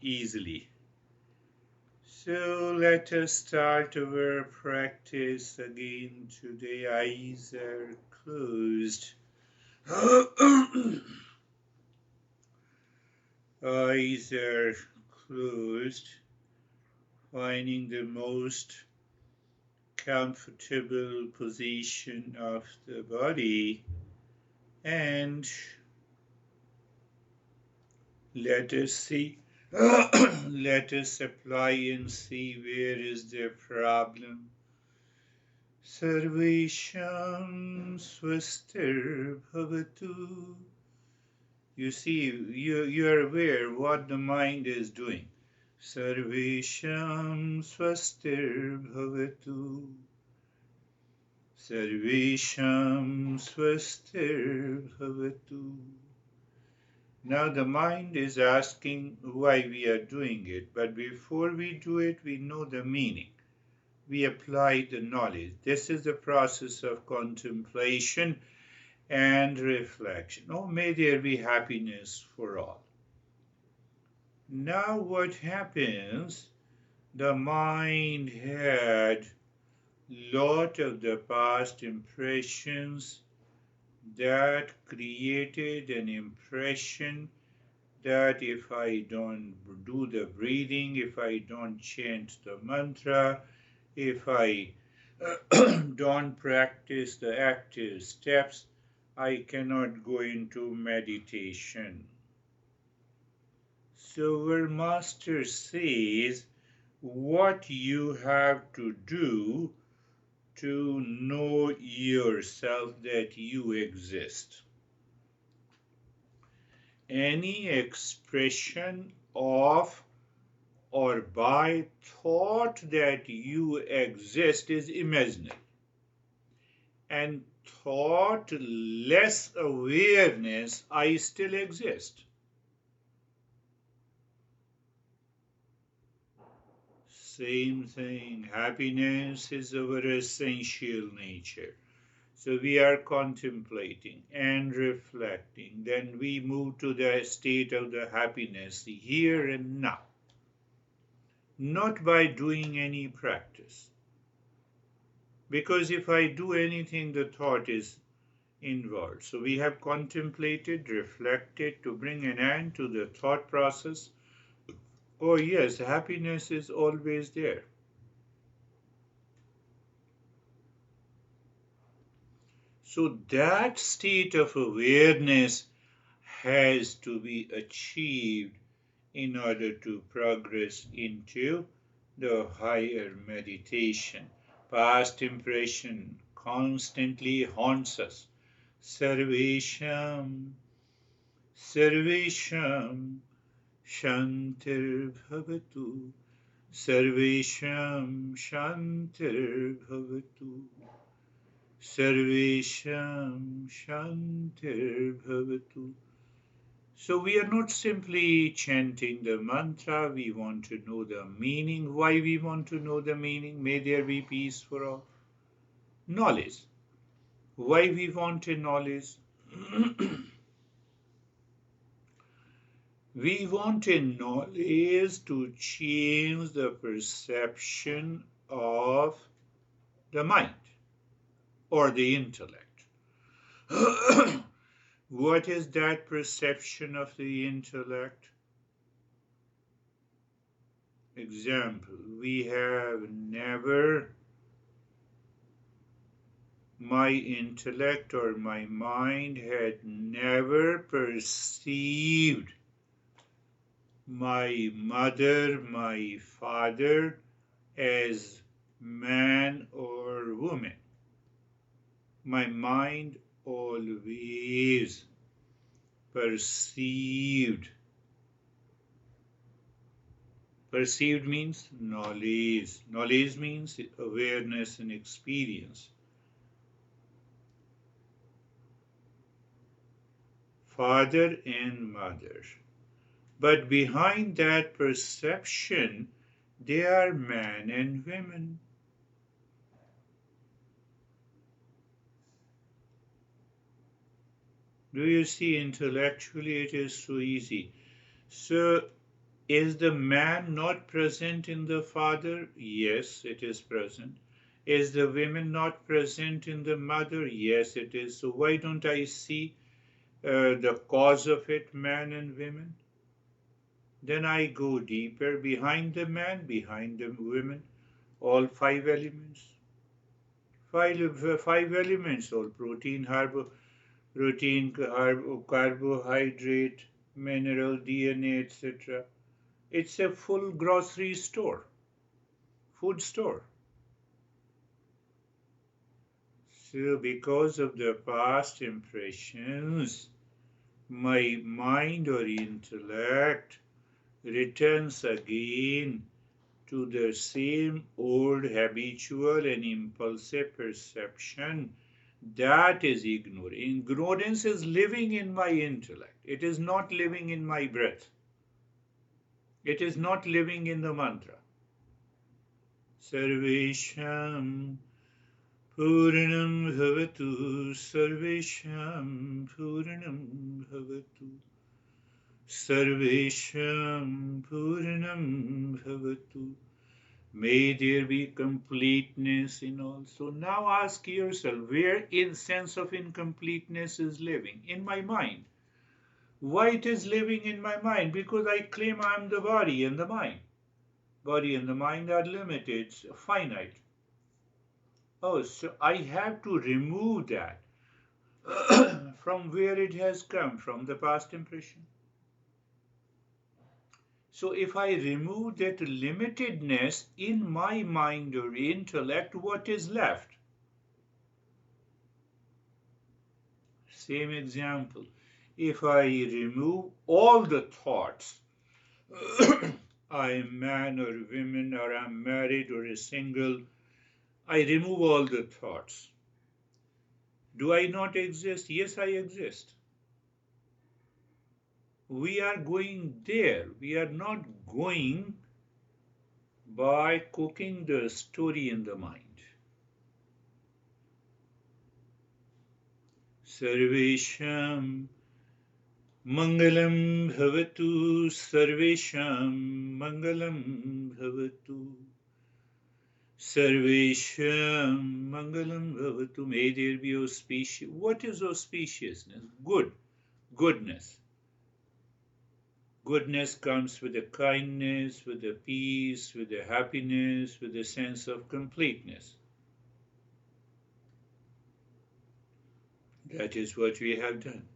easily. So let us start our practice again today. Eyes are closed. Eyes are closed, finding the most comfortable position of the body, and let us see. Let us apply and see where is the problem. Sarvesham swastir bhavatu. You see, you're aware what the mind is doing. Sarvesham swastir bhavatu. Sarvesham swastir bhavatu. Now the mind is asking why we are doing it, but before we do it, we know the meaning. We apply the knowledge. This is the process of contemplation and reflection. Oh, may there be happiness for all. Now what happens? The mind had lot of the past impressions that created an impression that if I don't do the breathing, if I don't chant the mantra, if I don't practice the active steps, I cannot go into meditation. So our master says what you have to do to know yourself, that you exist. Any expression of or by thought that you exist is imaginary. And thought less awareness, I still exist. Same thing, happiness is our essential nature. So we are contemplating and reflecting. Then we move to the state of the happiness here and now. Not by doing any practice. Because if I do anything, the thought is involved. So we have contemplated, reflected to bring an end to the thought process. Oh yes, happiness is always there. So that state of awareness has to be achieved in order to progress into the higher meditation. Past impression constantly haunts us. Sarvesham, Sarvesham, Shantir Bhavatu. Sarvesham, Shantir Bhavatu. Sarvesham, Shantir Bhavatu. So we are not simply chanting the mantra, we want to know the meaning. Why we want to know the meaning? May there be peace for all. Knowledge. Why we want a knowledge? We want a knowledge to change the perception of the mind or the intellect. What is that perception of the intellect? Example, we have never, my intellect or my mind had never perceived my mother, my father as man or woman. My mind always perceived. Perceived means knowledge. Knowledge means awareness and experience. Father and mother. But behind that perception, they are men and women. Do you see, intellectually it is so easy. So Is the man not present in the father? Yes, it is present. Is the woman not present in the mother? Yes, it is. So why don't I see the cause of it, man and women? Then I go deeper behind the man, behind the women, all five elements. Five elements, all carbohydrate, mineral, DNA, etc. It's a full grocery store, food store. So, because of the past impressions, my mind or intellect returns again to the same old habitual and impulsive perception. That is ignorance. Ignorance is living in my intellect. It is not living in my breath. It is not living in the mantra. Sarvesham Purnam Bhavatu, Sarvesham Purnam Bhavatu, Sarvesham Purnam Bhavatu. May there be completeness in all. So now ask yourself, where is sense of incompleteness is living? In my mind. Why it is living in my mind? Because I claim I am the body and the mind. Body and the mind are limited, finite. Oh, so I have to remove that from where it has come, from the past impression. So if I remove that limitedness in my mind or intellect, what is left? Same example. If I remove all the thoughts, I am man or woman, or I'm married or a single, I remove all the thoughts. Do I not exist? Yes, I exist. We are going there. We are not going by cooking the story in the mind. Sarvesham Mangalam Bhavatu, Sarvesham Mangalam Bhavatu, Sarvesham Mangalam Bhavatu. May there be auspicious. What is auspiciousness? Good, goodness. Goodness comes with the kindness, with the peace, with the happiness, with the sense of completeness. That is what we have done.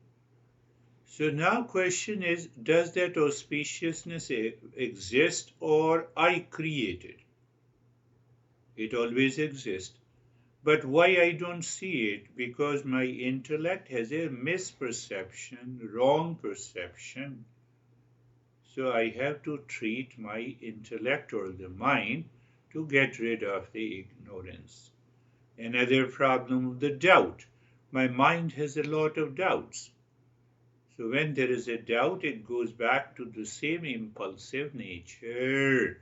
So now question is, does that auspiciousness exist or I create it? It always exists. But why I don't see it? Because my intellect has a misperception, wrong perception. So I have to treat my intellect or the mind to get rid of the ignorance. Another problem, the doubt. My mind has a lot of doubts. So when there is a doubt, it goes back to the same impulsive nature.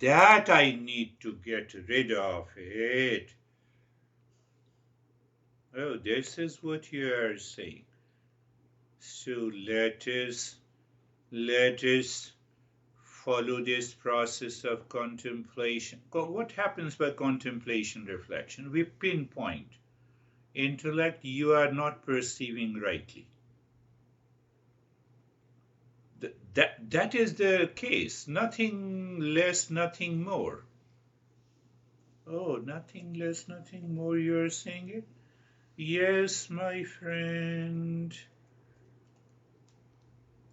That I need to get rid of it. Oh, this is what you are saying. So let us follow this process of contemplation. What happens by contemplation reflection? We pinpoint. Intellect, you are not perceiving rightly. That is the case. Nothing less, nothing more. Oh, nothing less, nothing more, you're saying it? Yes, my friend.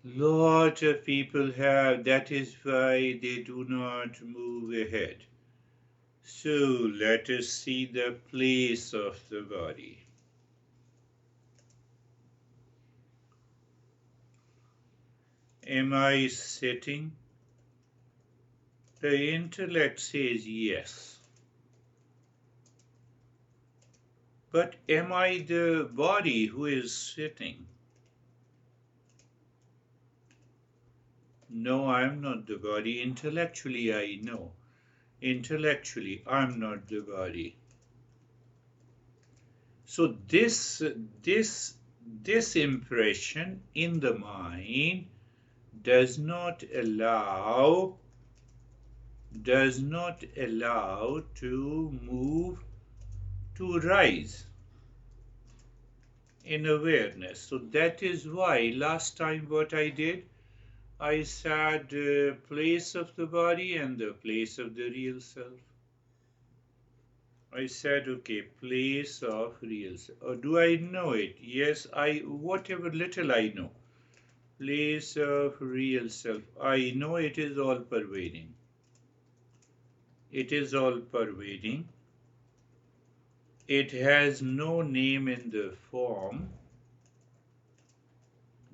Lot of people have. That is why they do not move ahead. So let us see the place of the body. Am I sitting? The intellect says yes. But am I the body who is sitting? No, I'm not the body. Intellectually, I know. Intellectually, I'm not the body. So this impression in the mind, does not allow to move, to rise in awareness. So that is why last time what I did, I said place of the body and the place of the real self. I said, okay, place of real self. Or do I know it? Yes, whatever little I know. Place of real self. I know it is all pervading. It is all pervading. It has no name in the form.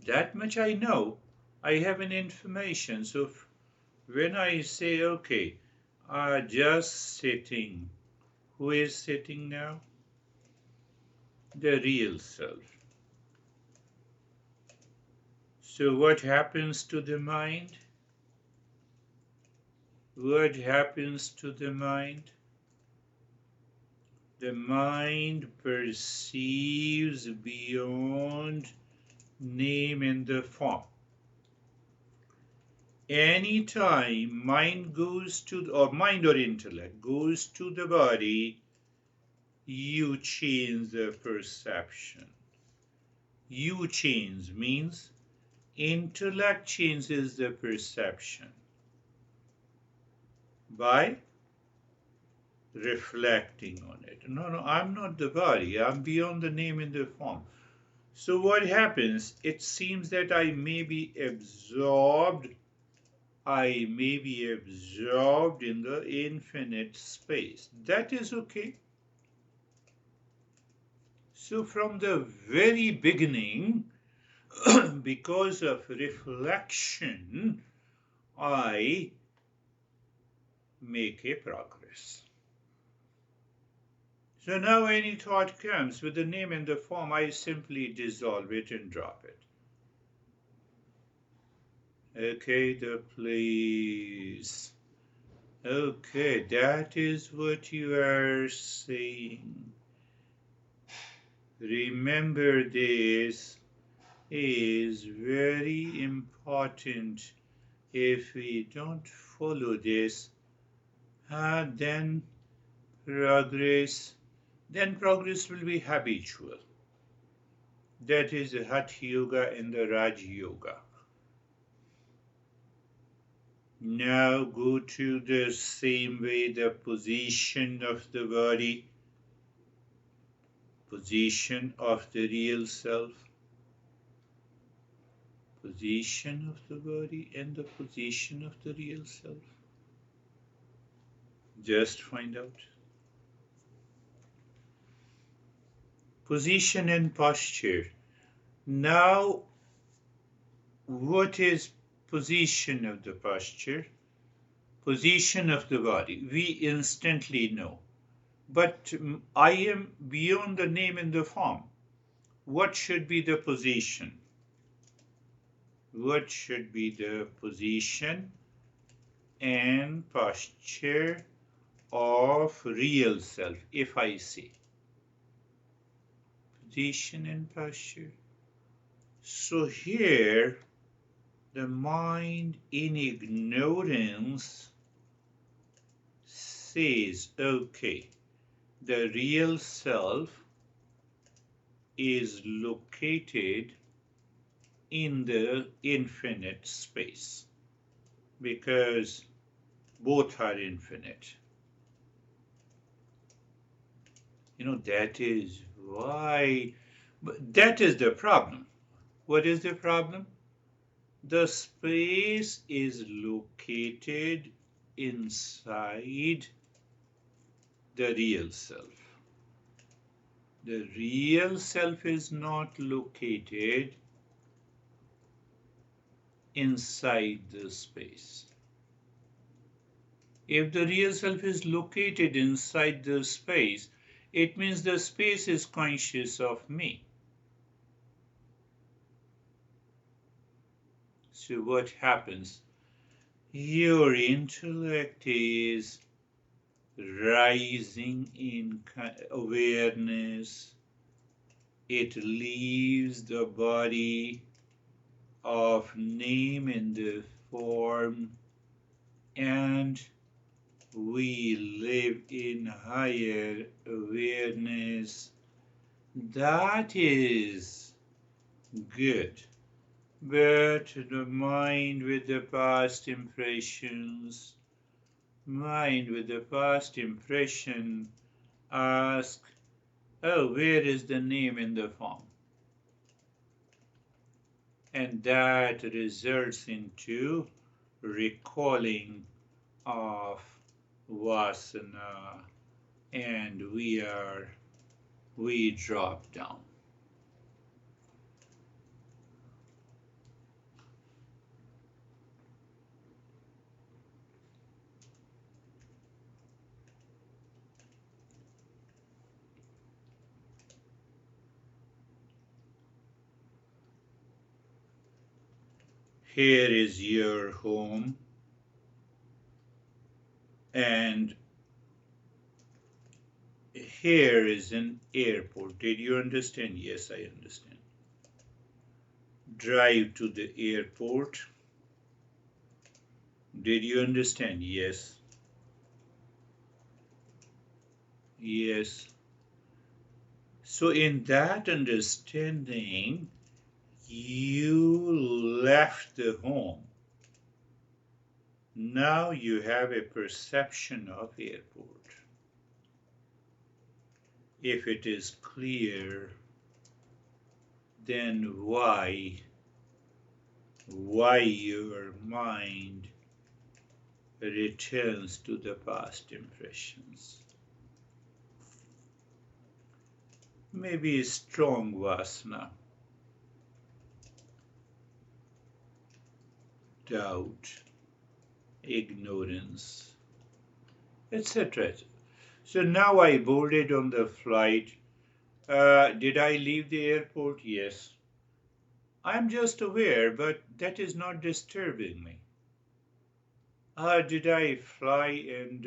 That much I know. I have an information. So when I say, okay, just sitting, who is sitting now? The real self. So what happens to the mind? What happens to the mind? The mind perceives beyond name and the form. Anytime mind goes to, or mind or intellect goes to the body, you change the perception. You change means intellect changes the perception by reflecting on it. No, I'm not the body. I'm beyond the name and the form. So what happens? It seems that I may be absorbed in the infinite space. That is okay. So from the very beginning, because of reflection, I make a progress. So now any thought comes with the name and the form, I simply dissolve it and drop it. Okay, the place. Okay, that is what you are saying. Remember, this is very important. If we don't follow this, then progress will be habitual. That is the Hatha Yoga and the Raj Yoga. Now go to the same way, the position of the body, position of the real self, position of the body and the position of the real self. Just find out. Position and posture. Now, what is position of the posture? Position of the body. We instantly know. But I am beyond the name and the form. What should be the position? What should be the position and posture of real self, if I say? Position and posture. So here, the mind in ignorance says, okay, the real self is located in the infinite space, because both are infinite. That is why, but that is the problem. What is the problem? The space is located inside the real self. The real self is not located inside the space. If the real self is located inside the space, it means the space is conscious of me. So what happens? Your intellect is rising in awareness. It leaves the body of name in the form, and we live in higher awareness. That is good. But the mind with the past impressions, ask, oh, where is the name in the form? And that results into recalling of vasana, and we drop down. Here is your home, and here is an airport. Did you understand? Yes, I understand. Drive to the airport. Did you understand? Yes. Yes. So in that understanding, you left the home. Now you have a perception of airport. If it is clear, then why your mind returns to the past impressions? Maybe strong vasana, doubt, ignorance, etc. So now I boarded on the flight. Did I leave the airport? Yes. I'm just aware, but that is not disturbing me. Did I fly and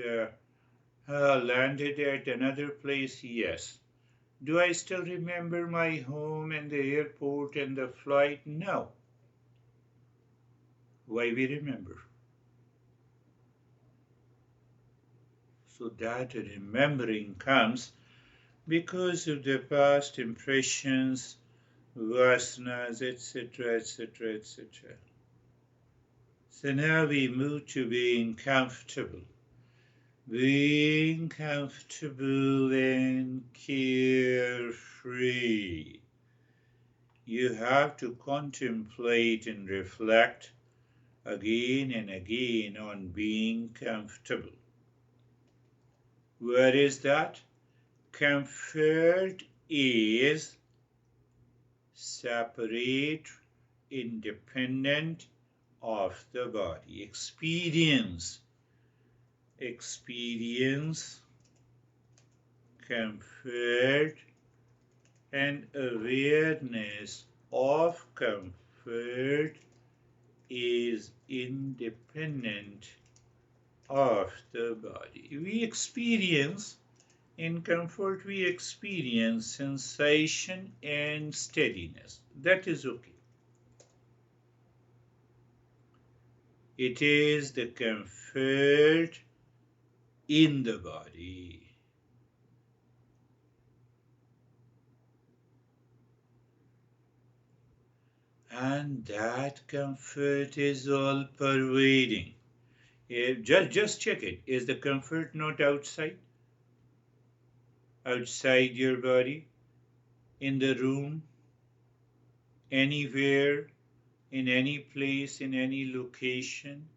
landed at another place? Yes. Do I still remember my home and the airport and the flight? No. Why we remember? So that remembering comes because of the past impressions, vasanas, etc., etc., etc. So now we move to being comfortable. Being comfortable and carefree. You have to contemplate and reflect again and again on being comfortable. Where is that? Comfort is separate, independent of the body. Experience, comfort, and awareness of comfort is independent of the body. We experience, in comfort, we experience sensation and steadiness. That is okay. It is the comfort in the body. And that comfort is all pervading. Just check it. Is the comfort not outside? Outside your body? In the room? Anywhere? In any place? In any location?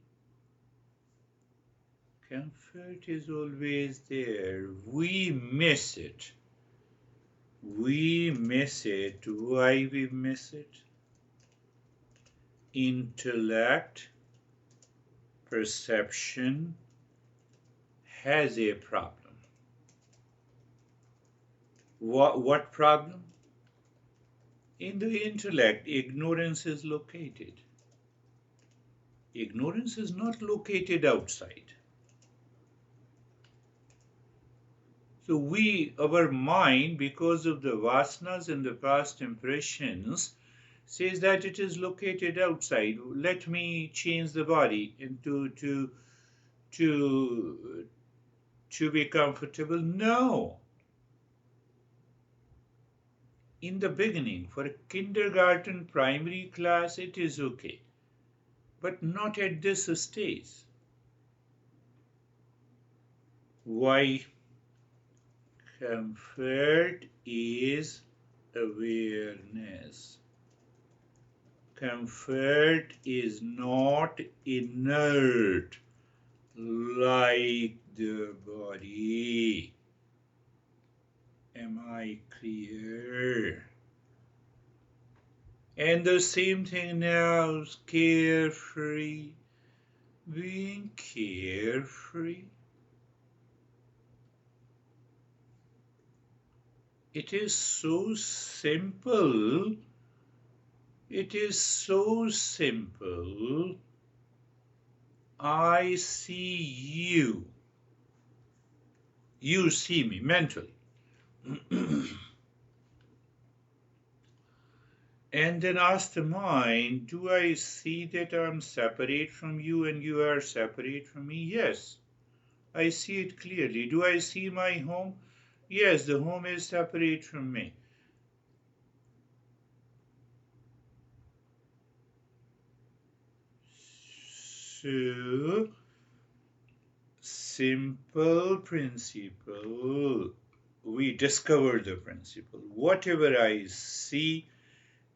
Comfort is always there. We miss it. We miss it. Why we miss it? Intellect, perception has a problem. What problem? In the intellect, ignorance is located. Ignorance is not located outside. So our mind, because of the vasanas and the past impressions, says that it is located outside. Let me change the body into to be comfortable. No. In the beginning, for a kindergarten primary class, it is okay, but not at this stage. Why? Comfort is awareness. Comfort is not inert like the body. Am I clear? And the same thing now, carefree, being carefree. It is so simple. It is so simple. I see you. You see me mentally. And then ask the mind, do I see that I'm separate from you and you are separate from me? Yes, I see it clearly. Do I see my home? Yes, the home is separate from me. So, simple principle. We discover the principle. Whatever I see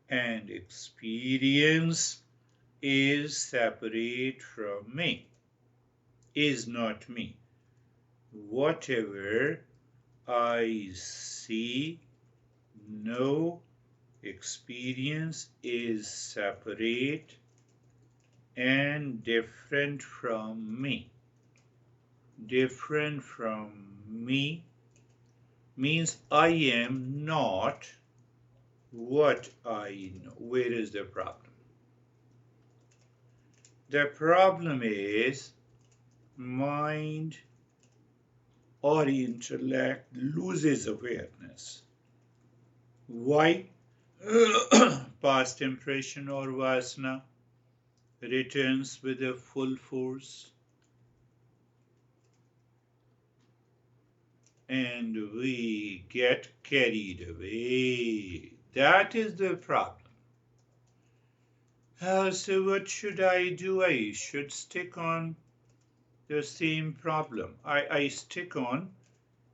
and experience is separate from me, is not me. Whatever I see, know, experience is separate and different from me. Different from me means I am not what I know. Where is the problem? The problem is mind or intellect loses awareness. Why? Past impression or vasana returns with a full force, and we get carried away. That is the problem. So what should I do? I should stick on the same problem. I stick on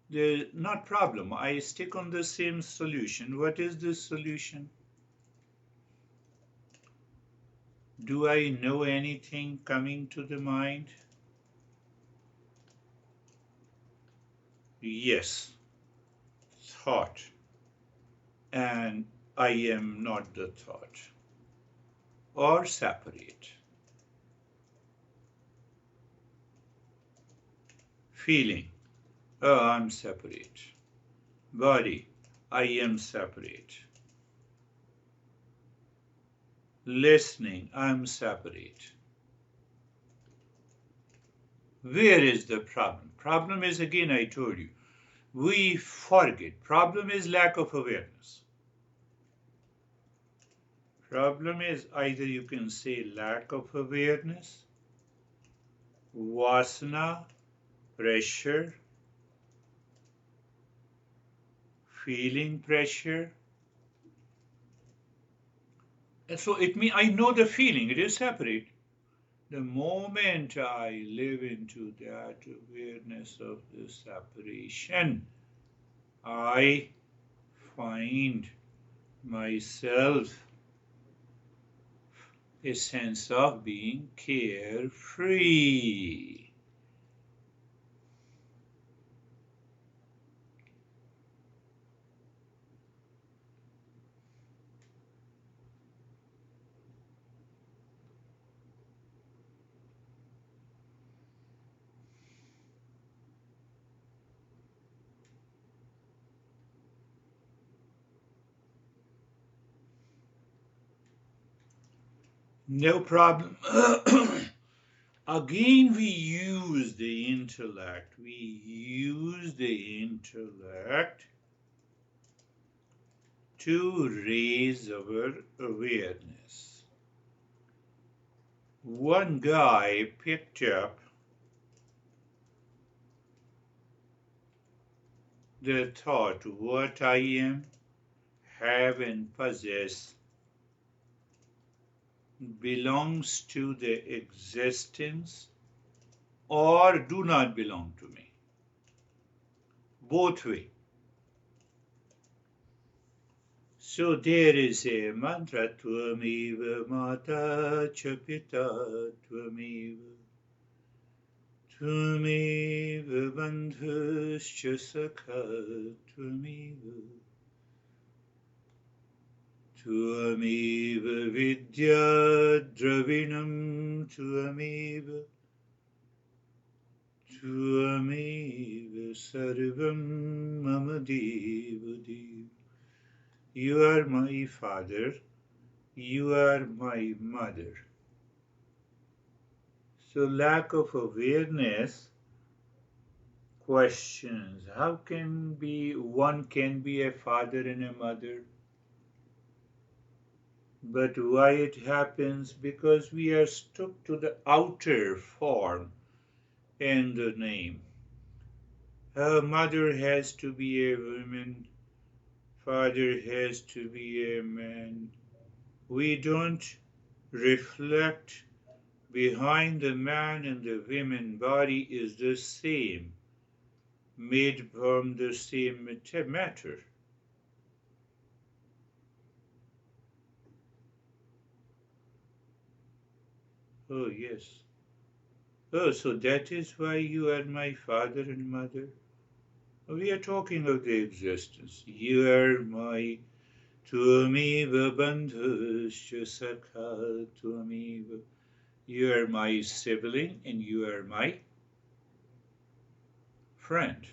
the, not problem, I stick on the same solution. What is the solution? Do I know anything coming to the mind? Yes, thought. And I am not the thought. Or separate. Feeling. Oh, I'm separate. Body. I am separate. Listening. I'm separate. Where is the problem? Problem is, again, I told you, we forget. Problem is lack of awareness. Problem is either you can say lack of awareness, vasana, pressure, feeling pressure. And so it means I know the feeling, it is separate. The moment I live into that awareness of the separation, I find myself a sense of being carefree. No problem. Again, we use the intellect. We use the intellect to raise our awareness. One guy picked up the thought, what I am, have, and possess belongs to the existence or do not belong to me. Both way. So there is a mantra, Tvameva Mata Chapita Tvameva Tvameva Bandhuscha Sakha Tvameva Tvameva Vidya Dravinam Tvameva Tvameva Sarvam Mama Deva Deva. You are my father, you are my mother. So lack of awareness questions how one can be a father and a mother, but why it happens? Because we are stuck to the outer form and the name. A mother has to be a woman, father has to be a man. We don't reflect behind the man and the woman body is the same, made from the same matter. Oh, yes. Oh, so that is why you are my father and mother? We are talking of the existence. You are my Tvameva Bandhuscha Sakha Tvameva. You are my sibling and you are my friend.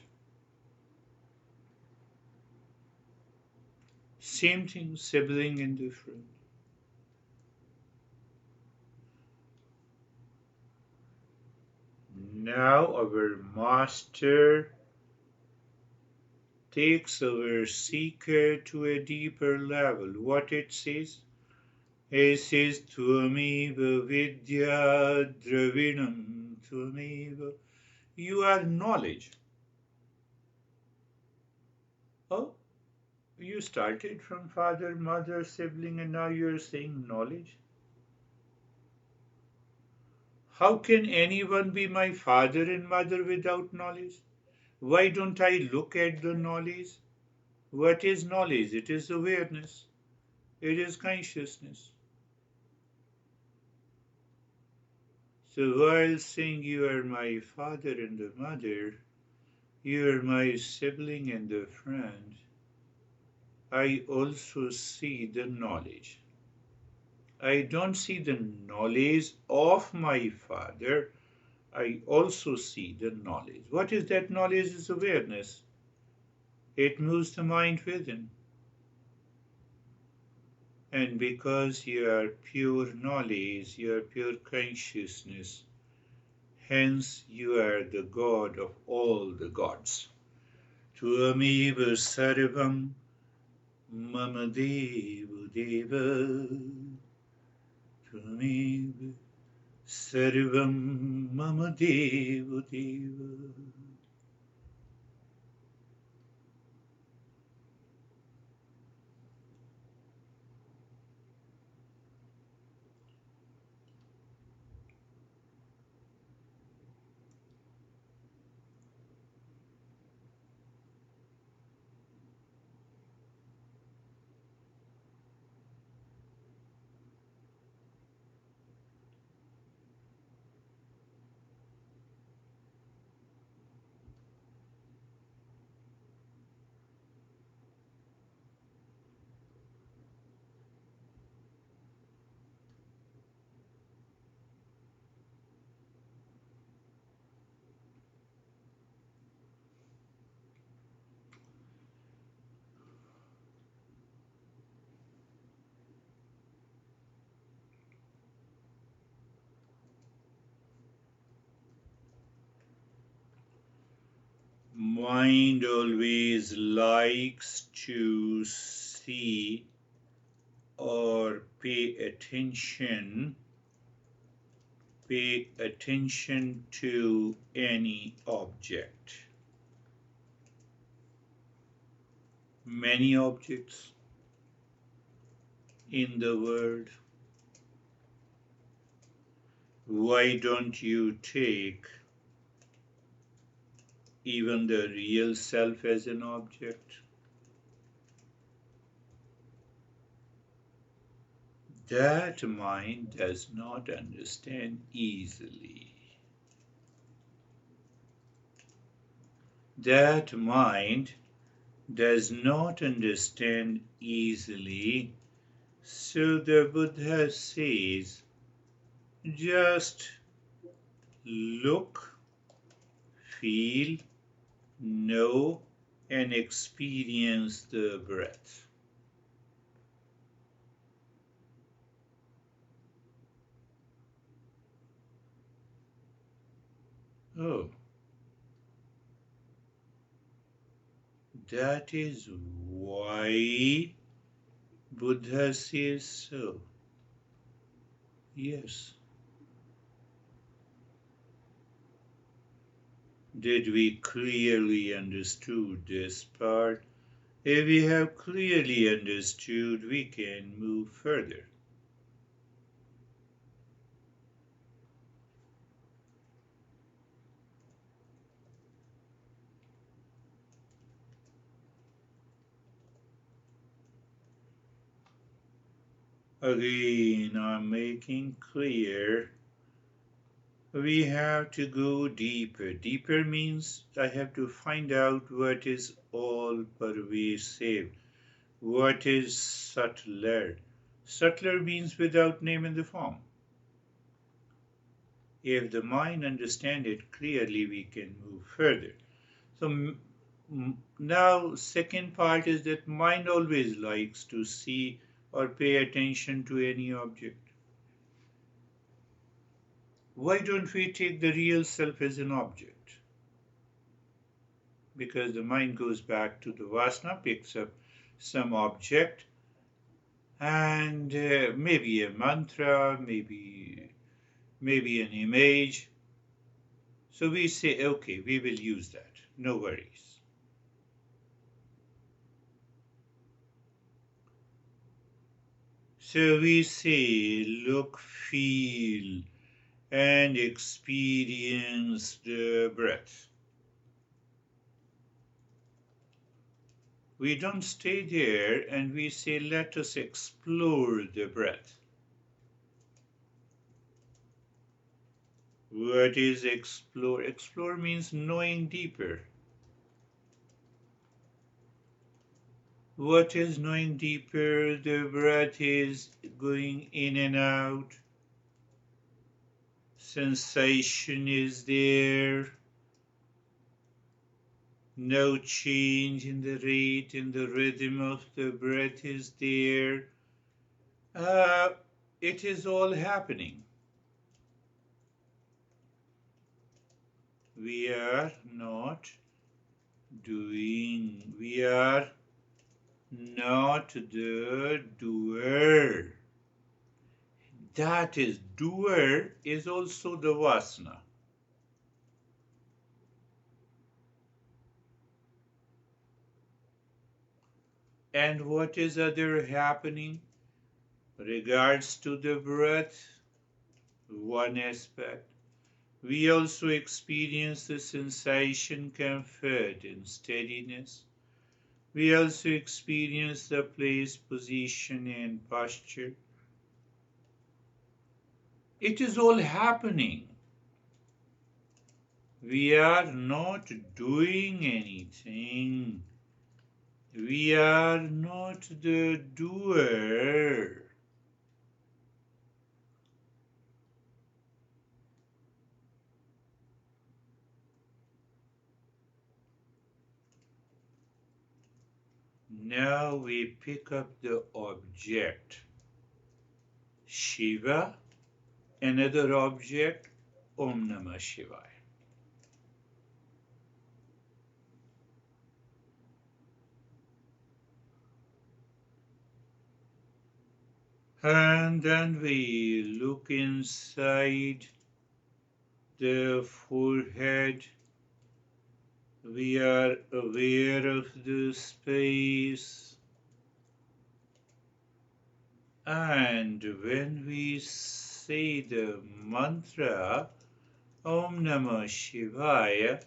Same thing, sibling and the friend. Now our master takes our seeker to a deeper level. What it says? It says, Tvameva Vidya Dravinam Tvameva. You are knowledge. Oh, you started from father, mother, sibling, and now you are saying knowledge? How can anyone be my father and mother without knowledge? Why don't I look at the knowledge? What is knowledge? It is awareness. It is consciousness. So while saying you are my father and the mother, you are my sibling and the friend, I also see the knowledge. I don't see the knowledge of my father, I also see the knowledge. What is that knowledge? Is awareness. It moves the mind within. And because you are pure knowledge, you are pure consciousness, hence you are the God of all the gods. Tvameva sarvam mama deva deva. Tvameva sarvam mama deva deva. Mind always likes to see or pay attention to any object. Many objects in the world. Why don't you take even the real self as an object? That mind does not understand easily. That mind does not understand easily. So the Buddha says, just look, feel, know, and experience the breath. Oh, that is why Buddha says so. Yes. Did we clearly understood this part? If we have clearly understood, we can move further. Again, I'm making clear we have to go deeper. Deeper means I have to find out what is all pervasive, what is subtler. Subtler means without name in the form. If the mind understands it clearly, we can move further. So now second part is that mind always likes to see or pay attention to any object. Why don't we take the real self as an object? Because the mind goes back to the vasana, picks up some object, and maybe a mantra, maybe an image. So we say, okay, we will use that, no worries. So we say, look, feel, and experience the breath. We don't stay there and we say, let us explore the breath. What is explore? Explore means knowing deeper. What is knowing deeper? The breath is going in and out. Sensation is there. No change in the rate, in the rhythm of the breath is there. It is all happening. We are not doing. We are not the doer. That is, doer is also the vasana. And what is other happening? Regards to the breath, one aspect. We also experience the sensation, comfort, and steadiness. We also experience the place, position, and posture. It is all happening. We are not doing anything. We are not the doer. Now we pick up the object. Shiva, another object, Om Namah Shivaya. And then we look inside the forehead. We are aware of the space. And when we say the mantra Om Namah Shivaya,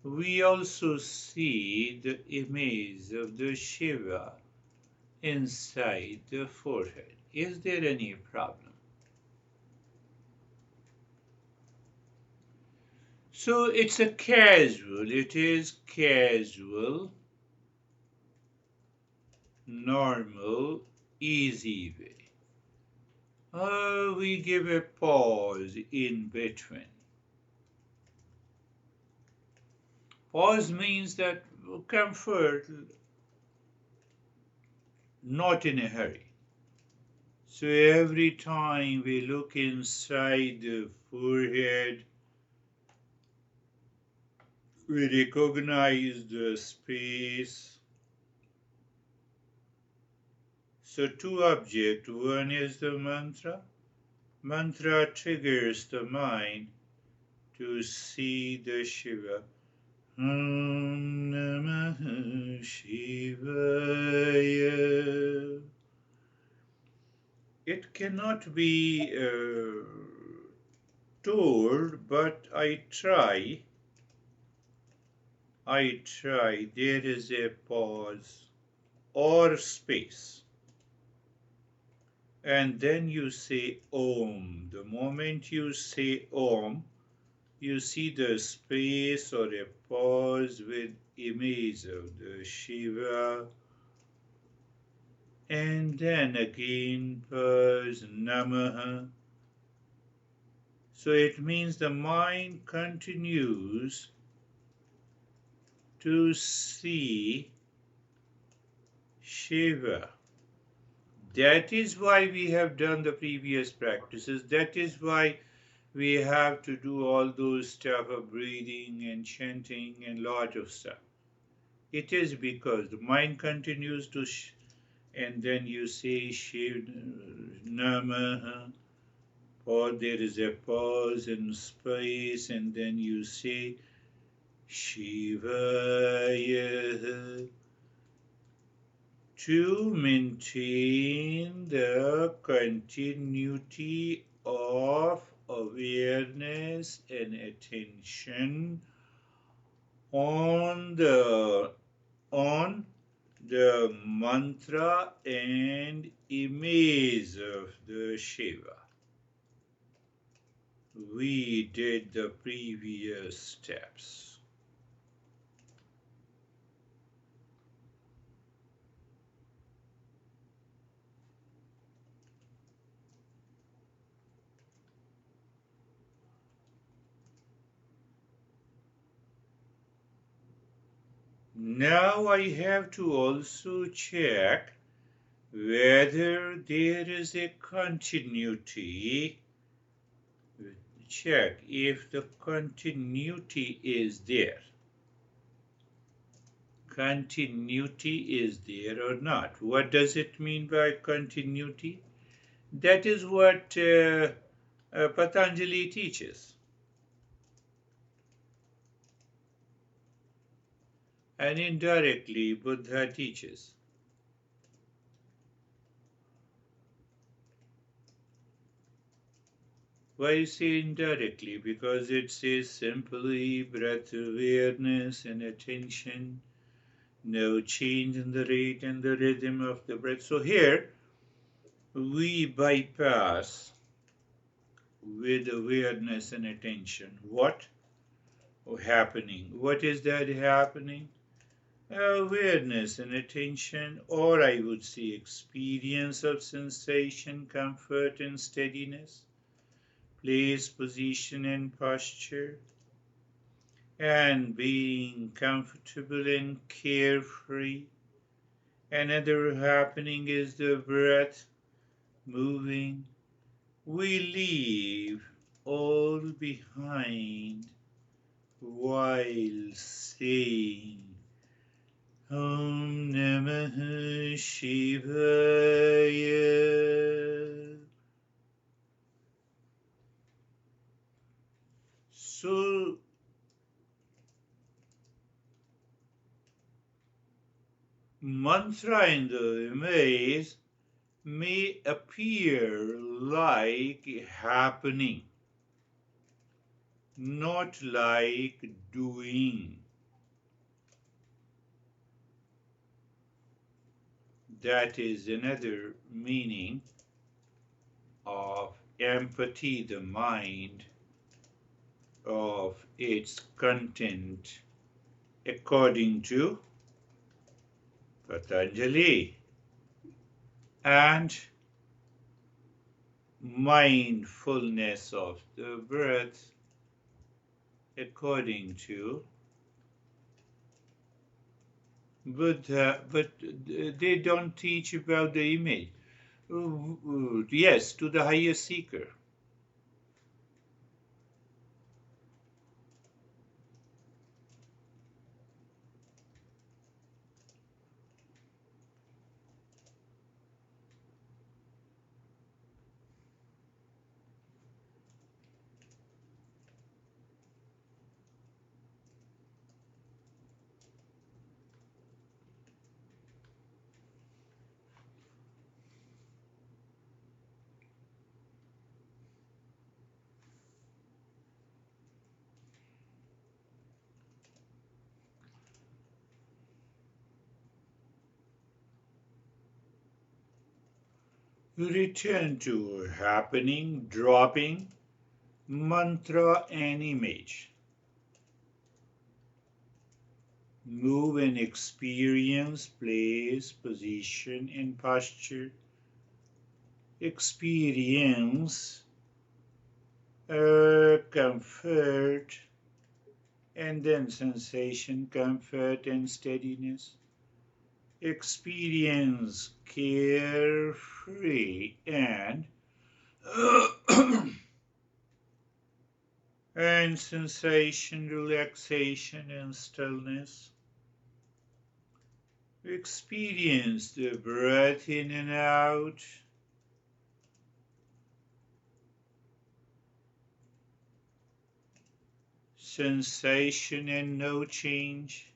we also see the image of the Shiva inside the forehead. Is there any problem? So it is casual, normal, easy way. We give a pause in between. Pause means that comfort, not in a hurry. So every time we look inside the forehead, we recognize the space. So two objects, one is the mantra. Mantra triggers the mind to see the Shiva. Om Namah Shivaya. It cannot be told, but I try. There is a pause or space. And then you say Om. The moment you say Om, you see the space or a pause with image of the Shiva. And then again pause Namaha. So it means the mind continues to see Shiva. That is why we have done the previous practices. That is why we have to do all those stuff of breathing and chanting and lot of stuff. It is because the mind continues to and then you say Shiv Namaha, or there is a pause and space, and then you say Shivaya, to maintain the continuity of awareness and attention on the mantra and image of the Shiva. We did the previous steps. Now I have to also check whether there is a continuity. Check if the continuity is there. Continuity is there or not. What does it mean by continuity? That is what Patanjali teaches. And indirectly, Buddha teaches. Why you say indirectly? Because it says simply breath awareness and attention, no change in the rate and the rhythm of the breath. So here, we bypass with awareness and attention. What happening? What is that happening? Awareness and attention, or I would say experience of sensation, comfort and steadiness, place, position and posture, and being comfortable and carefree. Another happening is the breath moving. We leave all behind while saying Om Namah Shivaya. So, mantra in the image may appear like happening, not like doing. That is another meaning of empathy, the mind, of its content, according to Patanjali, and mindfulness of the breath, according to Buddha, but they don't teach about the image. Yes, to the highest seeker. Return to happening, dropping, mantra and image. Move and experience place, position, and posture. Experience comfort, and then sensation, comfort, and steadiness. Experience carefree and and sensation, relaxation, and stillness. Experience the breath in and out. Sensation and no change.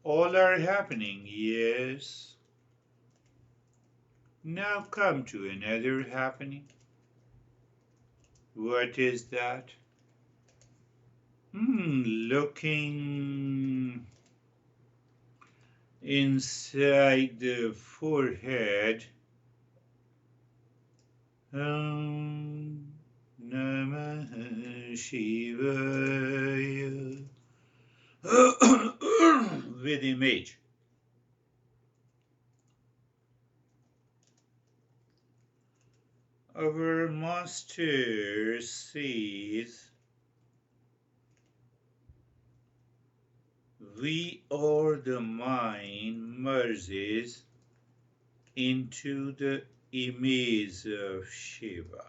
All are happening, yes. Now come to another happening. What is that? Looking inside the forehead. Om Namah Shivaya. With image. Our master says, we or the mind merges into the image of Shiva.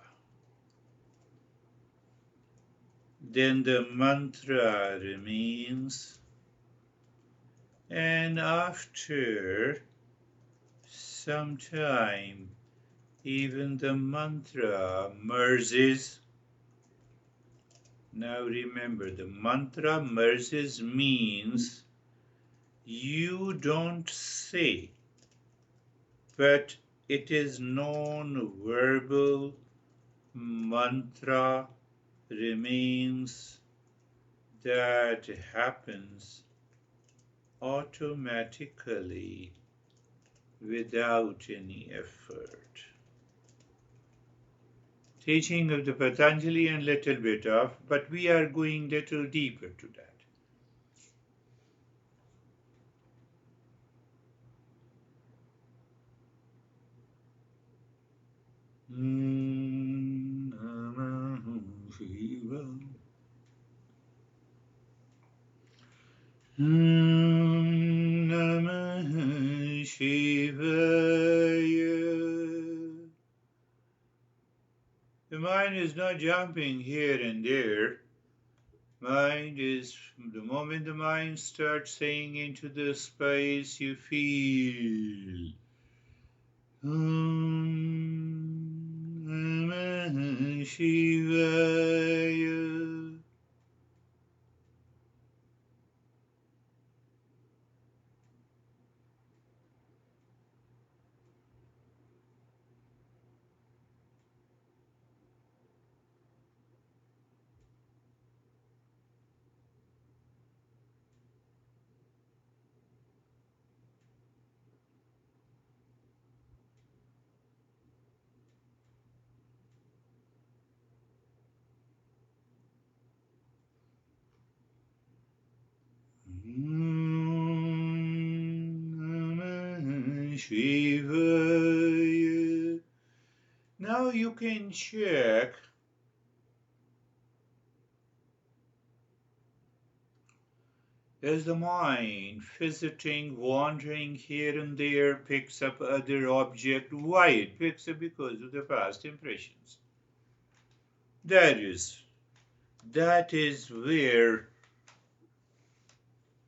Then the mantra remains, and after some time, even the mantra merges. Now remember, the mantra merges means you don't say, but it is non-verbal mantra remains, that happens automatically without any effort. Teaching of the Patanjali and little bit of, but we are going little deeper to that. Namah Shivaya. Namah Shivaya. The mind is not jumping here and there. Mind is, the moment the mind starts saying into the space, you feel Namah Shivaya. Namah Shivaya. Now you can check as the mind, visiting, wandering here and there, picks up other object. Why it picks up? Because of the past impressions. That is where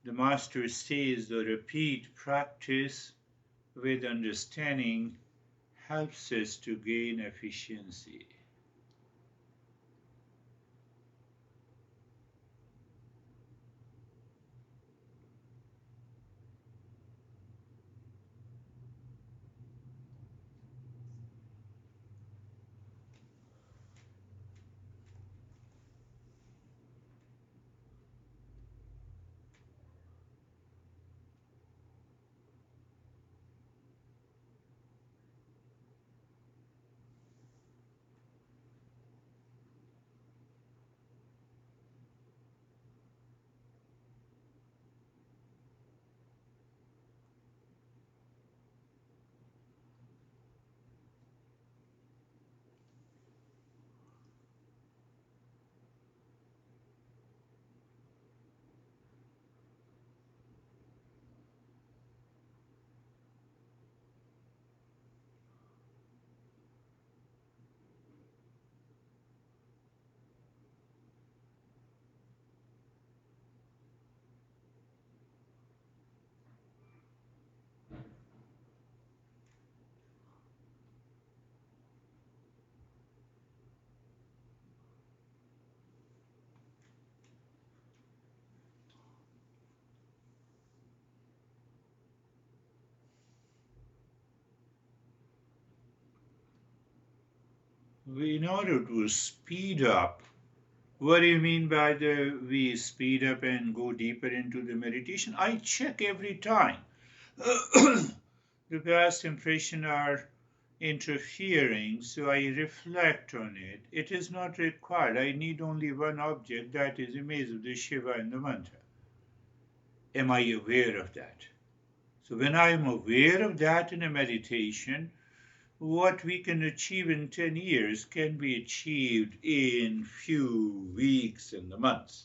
the master says the repeat practice with understanding helps us to gain efficiency. In order to speed up, what do you mean by the we speed up and go deeper into the meditation? I check every time. The past impressions are interfering, so I reflect on it. It is not required. I need only one object, that is image of the Shiva and the mantra. Am I aware of that? So when I am aware of that in a meditation, what we can achieve in 10 years can be achieved in few weeks and months.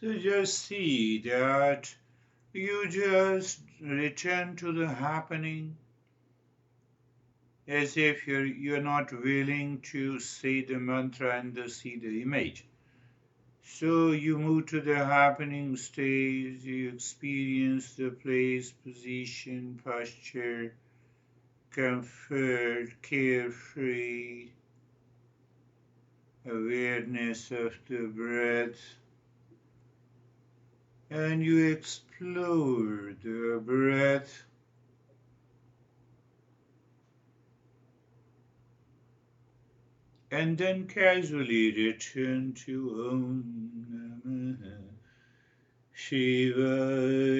So just see that you just return to the happening as if you're not willing to say the mantra and see the image. So you move to the happening stage, you experience the place, position, posture, comfort, carefree, awareness of the breath, and you explore the breath. And then casually return to Om Namah Shivaya.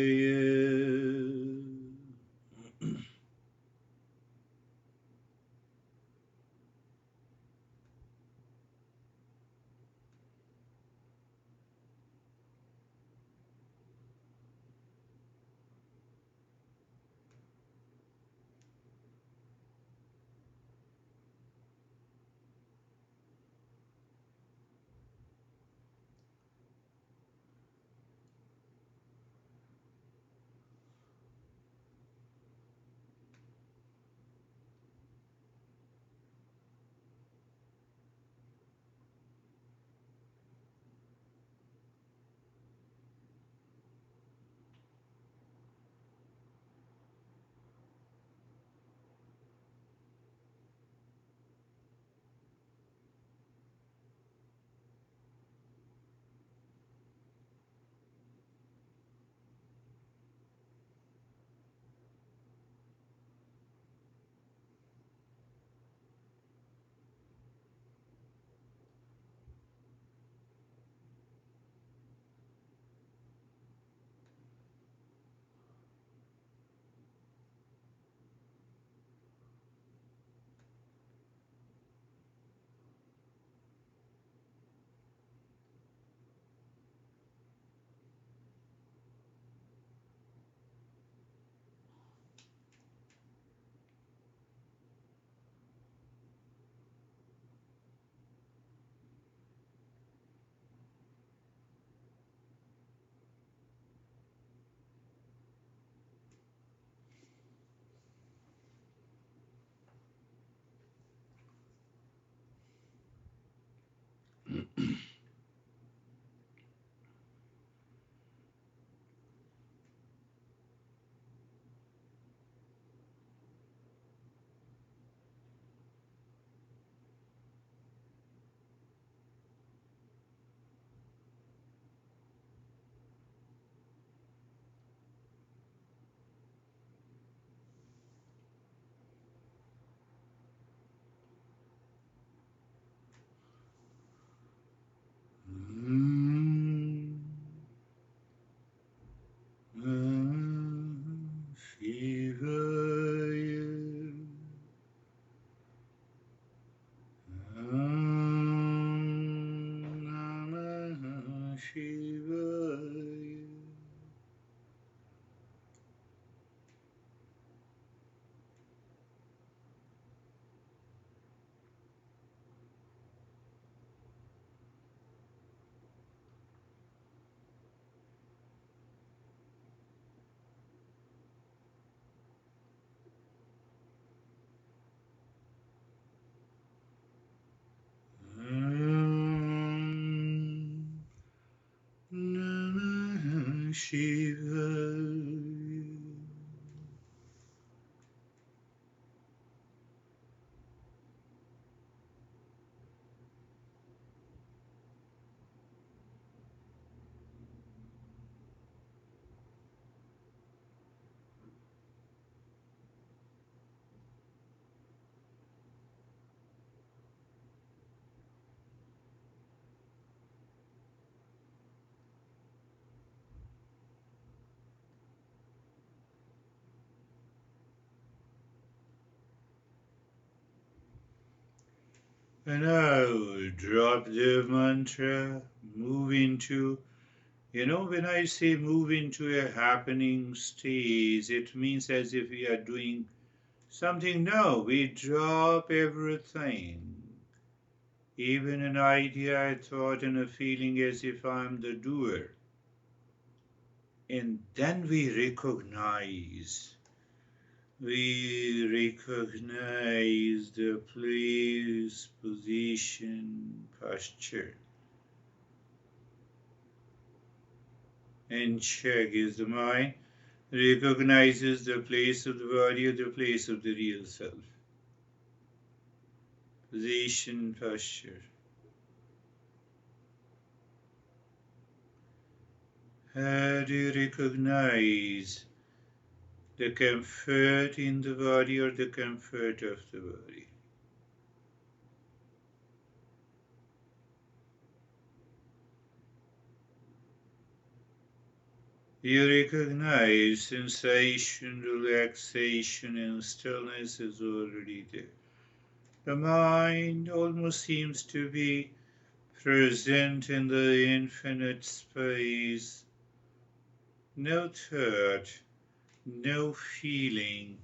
Shivaya. Namah Shivaya. Namah Shivaya. And now drop the mantra, move into, when I say move into a happening stage, it means as if we are doing something. No, we drop everything. Even an idea, a thought, and a feeling as if I'm the doer. And then we recognize the place, position, posture. And check, is the mind recognizes the place of the body or the place of the real self. Position, posture. How do you recognize the comfort in the body or the comfort of the body? You recognize sensation, relaxation, and stillness is already there. The mind almost seems to be present in the infinite space. No thought, no feeling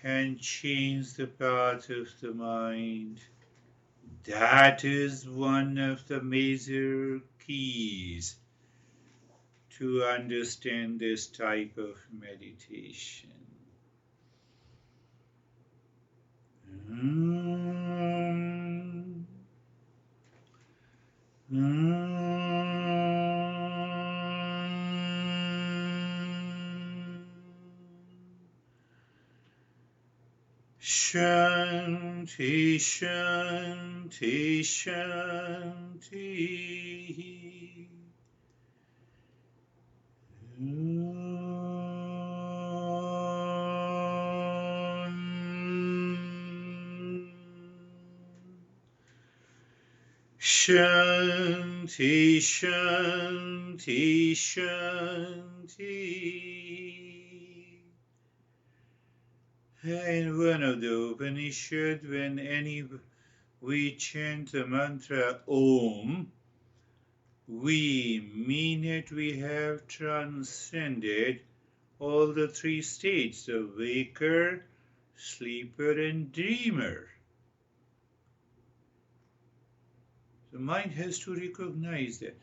can change the path of the mind. That is one of the major keys to understand this type of meditation. Mm. Shanti, Shanti, Shanti. Shanti, Shanti, Shanti. In one of the Upanishad, when we chant the mantra Om, we mean it, we have transcended all the three states, the waker, sleeper, and dreamer. The mind has to recognize that.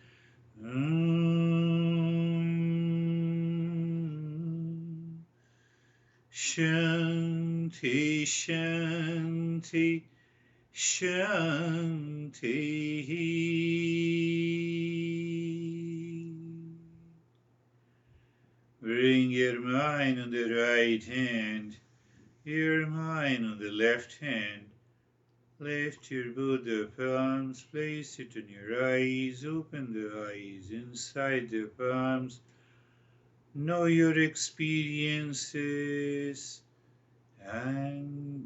Shanti, Shanti, Shanti. Bring your mind on the right hand, your mind on the left hand. Lift your Buddha palms, place it on your eyes, open the eyes inside the palms. Know your experiences and